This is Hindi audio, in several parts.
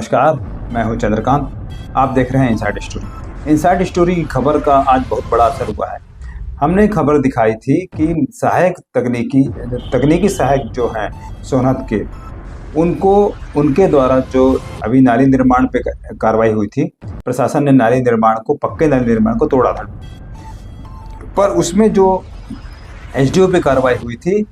नमस्कार, मैं हूं चंद्रकांत। आप देख रहे हैं इनसाइड स्टोरी। इनसाइड स्टोरी की खबर का आज बहुत बड़ा असर हुआ है। हमने खबर दिखाई थी कि तकनीकी सहायक जो हैं सोनहत के, उनको उनके द्वारा जो अभी नाली निर्माण पे कार्रवाई हुई थी, प्रशासन ने नाली निर्माण को, पक्के नाली निर्माण को तोड़ा था, पर उसमें जो एसडीओ पे कार्रवाई हुई थी,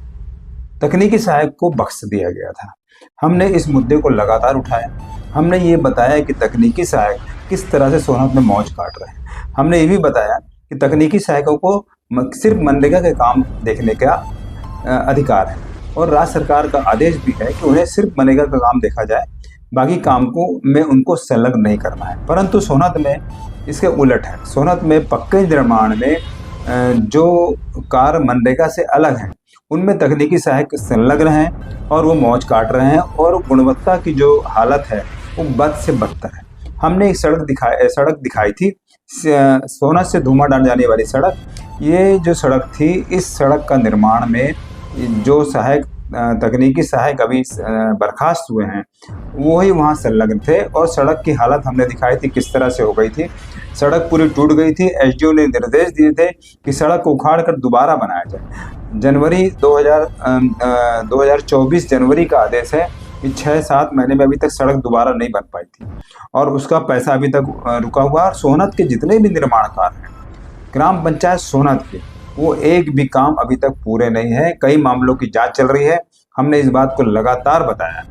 तकनीकी सहायक को बख्श दिया गया था। हमने इस मुद्दे को लगातार उठाया। हमने ये बताया कि तकनीकी सहायक किस तरह से सोनहत में मौज काट रहे हैं। हमने ये भी बताया कि तकनीकी सहायकों को सिर्फ मनरेगा के काम देखने का अधिकार है और राज्य सरकार का आदेश भी है कि उन्हें सिर्फ मनरेगा का काम देखा जाए, बाकी काम को में उनको संलग्न नहीं करना है। परंतु सोनहत में इसके उलट है। सोनहत में पक्के निर्माण में जो कार्य मनरेगा से अलग हैं, उनमें तकनीकी सहायक संलग्न हैं और वो मौज काट रहे हैं और गुणवत्ता की जो हालत है वो बद से बदतर है। हमने एक सड़क दिखाई थी, सोनहत से धूमाडांड जाने वाली सड़क। ये जो सड़क थी, इस सड़क का निर्माण में जो तकनीकी सहायक अभी बर्खास्त हुए हैं, वो ही वहाँ संलग्न थे और सड़क की हालत हमने दिखाई थी किस तरह से हो गई थी। सड़क पूरी टूट गई थी। एसडीओ ने निर्देश दिए थे कि सड़क को उखाड़ कर दोबारा बनाया जाए। जनवरी 2024 जनवरी का आदेश है कि 6-7 महीने में अभी तक सड़क दोबारा नहीं बन पाई थी और उसका पैसा अभी तक रुका हुआ। और सोनहत के जितने भी निर्माण कार्य हैं ग्राम पंचायत सोनहत के, वो एक भी काम अभी तक पूरे नहीं है। कई मामलों की जांच चल रही है। हमने इस बात को लगातार बताया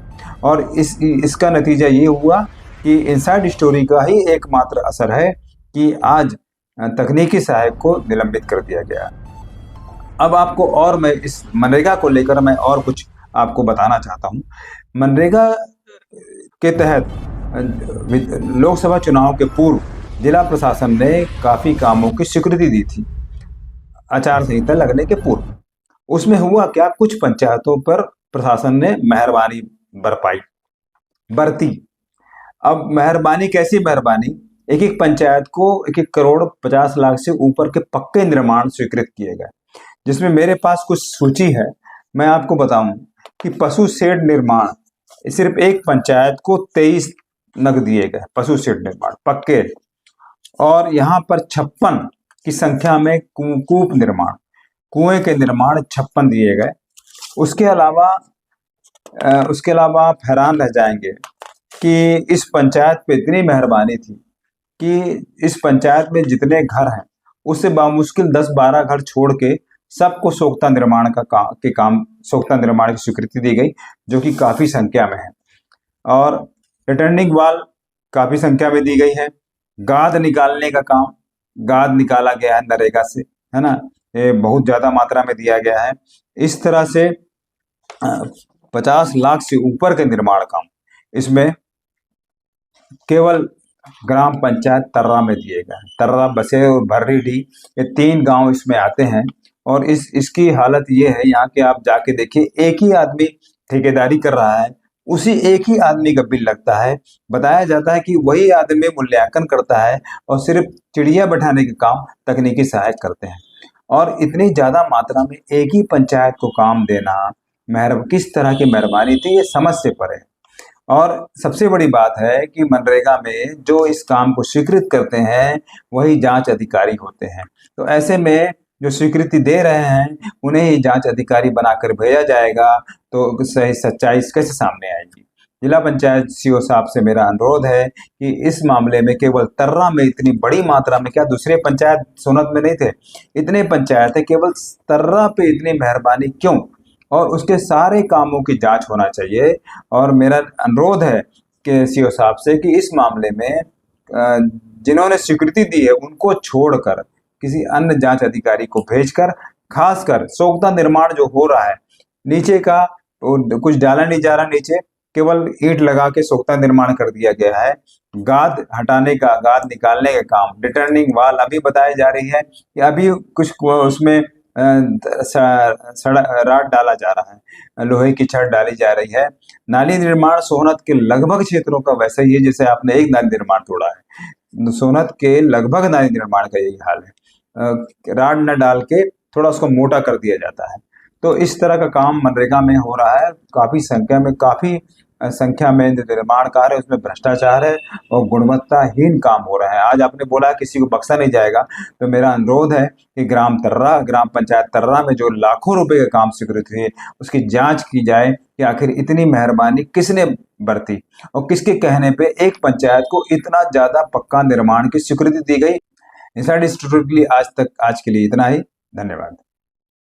और इसका नतीजा ये हुआ कि इनसाइड स्टोरी का ही एकमात्र असर है कि आज तकनीकी सहायक को निलंबित कर दिया गया। अब आपको और मैं इस मनरेगा को लेकर मैं और कुछ आपको बताना चाहता हूँ। मनरेगा के तहत लोकसभा चुनाव के पूर्व जिला प्रशासन ने काफ़ी कामों की स्वीकृति दी थी, आचार संहिता लगने के पूर्व। उसमें हुआ क्या, कुछ पंचायतों पर प्रशासन ने मेहरबानी बरती। अब मेहरबानी कैसी मेहरबानी, एक एक पंचायत को 1-1 करोड़ 50 लाख से ऊपर के पक्के निर्माण स्वीकृत किए गए, जिसमें मेरे पास कुछ सूची है। मैं आपको बताऊं कि पशु शेड निर्माण सिर्फ एक पंचायत को 23 नग दिए गए, पशु शेड निर्माण पक्के। और यहाँ पर 56 की संख्या में कूप निर्माण, कुएं के निर्माण 56 दिए गए। उसके अलावा आप हैरान रह जाएंगे कि इस पंचायत पे इतनी मेहरबानी थी कि इस पंचायत में जितने घर हैं उससे बामुश्किल 10-12 घर छोड़ के सबको सोख्ता निर्माण सोख्ता निर्माण की स्वीकृति दी गई, जो कि काफ़ी संख्या में है। और रिटर्निंग वाल काफ़ी संख्या में दी गई है। गाद निकालने का काम, गाद निकाला गया है नरेगा से, है ना, ये बहुत ज़्यादा मात्रा में दिया गया है। इस तरह से 50 लाख से ऊपर के निर्माण काम इसमें केवल ग्राम पंचायत तर्रा में दिए गए हैं। तर्रा, बसे और भर्रीडी, ये 3 गांव इसमें आते हैं। और इसकी हालत ये है, यहाँ के आप जाके देखिए, एक ही आदमी ठेकेदारी कर रहा है, उसी एक ही आदमी का बिल लगता है। बताया जाता है कि वही आदमी मूल्यांकन करता है और सिर्फ चिड़िया बैठाने के काम तकनीकी सहायक करते हैं। और इतनी ज़्यादा मात्रा में एक ही पंचायत को काम देना किस तरह की मेहरबानी थी, ये समझ से परे है। और सबसे बड़ी बात है कि मनरेगा में जो इस काम को स्वीकृत करते हैं वही जांच अधिकारी होते हैं। तो ऐसे में जो स्वीकृति दे रहे हैं उन्हें ही जांच अधिकारी बनाकर भेजा जाएगा, तो सही सच्चाई कैसे सामने आएगी। जिला पंचायत सीओ साहब से मेरा अनुरोध है कि इस मामले में केवल तर्रा में इतनी बड़ी मात्रा में, क्या दूसरे पंचायत सोनहत में नहीं थे, इतने पंचायत है, केवल तर्रा पे इतनी मेहरबानी क्यों, और उसके सारे कामों की जांच होना चाहिए। और मेरा अनुरोध है कि सीओ साहब से कि इस मामले में जिन्होंने स्वीकृति दी है उनको छोड़कर किसी अन्य जांच अधिकारी को भेजकर, खासकर सोख्ता निर्माण जो हो रहा है, नीचे का कुछ डाला नहीं जा रहा, नीचे केवल ईंट लगा के सोख्ता निर्माण कर दिया गया है। गाद हटाने का, गाद निकालने का काम, रिटर्निंग वाल अभी बताई जा रही है कि अभी कुछ उसमें राड डाला जा रहा है, लोहे की छड़ डाली जा रही है। नाली निर्माण सोनहत के लगभग क्षेत्रों का वैसा ही है जैसे आपने एक नाली निर्माण तोड़ा है। सोनहत के लगभग नाली निर्माण का यही हाल है, राड न डाल के थोड़ा उसको मोटा कर दिया जाता है। तो इस तरह का काम मनरेगा में हो रहा है। काफ़ी संख्या में, काफ़ी संख्या में जो निर्माण कार्य है उसमें भ्रष्टाचार है और गुणवत्ताहीन काम हो रहा है। आज आपने बोला किसी को बख्शा नहीं जाएगा, तो मेरा अनुरोध है कि ग्राम पंचायत तर्रा में जो लाखों रुपए का काम स्वीकृत हुए उसकी जांच की जाए कि आखिर इतनी मेहरबानी किसने बरती और किसके कहने पे एक पंचायत को इतना ज्यादा पक्का निर्माण की स्वीकृति दी गई। इनसाइड स्टोरी के लिए आज के लिए इतना ही। धन्यवाद।